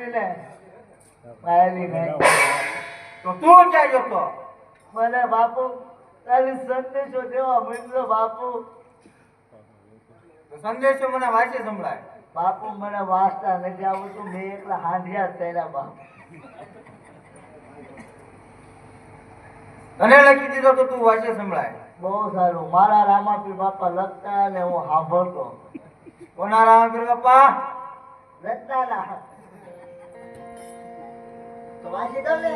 હતી ને મારી નહીં. તો તું ક્યાં જતો? મને બાપુ તારી સંદેશો દેવા મળ્યો બાપુ. તો સંદેશો મને વાંચી સંભળાય. બાપુ મને વાંચતા નથી આવડતું. મેં એકલા હાંડિયા થયેલા બાપુ. તને લખી દીધો તો તું વાંચી સંભળાય. બહુ સારું. મારા રામાપીર બાપા લખતા અને હું સાંભળતો. કોના રામાપીર બાપા? લખતા તો વાંચી દો ને.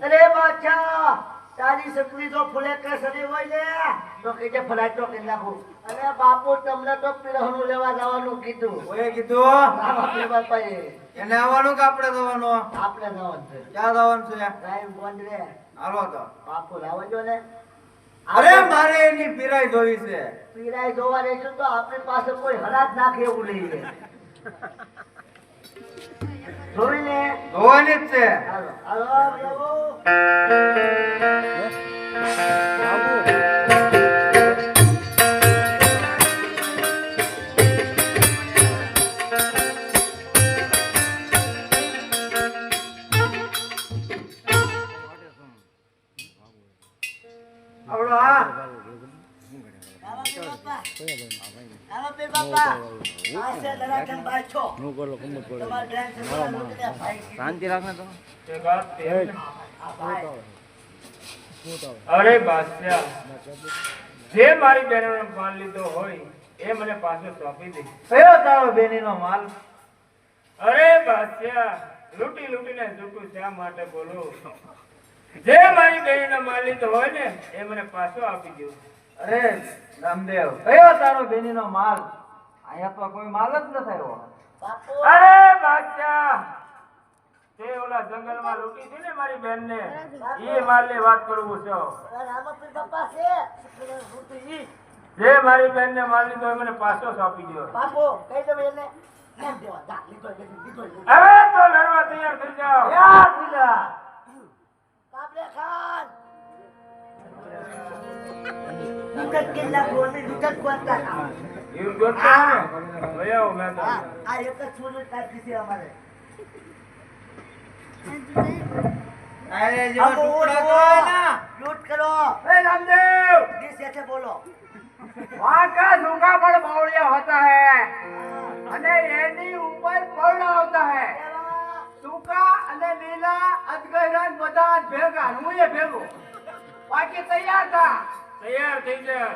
અરે બાદશાહ, તારી સકલી તો ફૂલે કેસરી હોય ને તો કીજે ફલાટ તો કરી નાખું. અને બાપુ તમને તો પીળહનું લેવા જવાનું કીધું. કોએ કીધું? રામાપીર બાપાએ. એને આવવાનું કે આપણે જવાનું? આપણે જવાનું છે. ક્યાં જવાનું છે? સાહેબ ગોંડરે. હાલો તો. બાપુ લાવજો ને. અરે મારે એની પીરાઈ જોવી છે. પીરાઈ જોવા રહીશું તો આપણી પાસે કોઈ હરાજ નાખે એવું નહીં રે. જોઈ લે. જોવાની જ છે. હાલો હાલો પ્રભુ. આવડો હા. રામાપીર બાપા. આસે દરાકન બાછો. તમારે શાંતિ રાખને તો. અરે બાદશાહ, જે મારી બહેનો માલ લીધો હોય એ મને પાછો સોંપી દે. કયો તારો બેનીનો માલ? અરે બાદશાહ, લૂંટી લૂંટીને જૂઠું શા માટે બોલું? જે મારી બહેનો માલ લીધો હોય ને એ મને પાછો આપી દો. અરે રામદેવ, કયો તારો બેનીનો માલ? અહીંયા તો કોઈ માલ જ ન થયો. બાપુ. અરે બાદશાહ, તે ઓલા જંગલમાં લૂંટી હતી ને મારી બહેનને, એ માલની વાત કરું છું. રામાપીર બાપા છે. રૂટી. જે મારી બહેનને માલ લીધો હોય મને પાછો સોંપી દો. બાપુ કહી દો એને. કેમ દેવા જા લીધો લીધો. હવે તો લડવા તૈયાર થઈ જાઓ. યાર દીધા. કાબલે ખાન. દુટક કિલ્લા ગોની દુટક કોતા. એવું જોતા ને ભયો મેં તો આ એક જ છોરી કાઢી છે અમારે. અરે જો ટુકડા તો ના. લૂટ કરો. એ રામદેવ, जिस जैसे बोलो. वहाँ का सूखा पर बावड़िया होता है અને એની ઉપર પર્ણ આવતા હે. સૂકા અને લીલા અજગર બધા ભેગા, હું એ ભેગો. બાકી તૈયાર થા. તૈયાર થઈ જાય.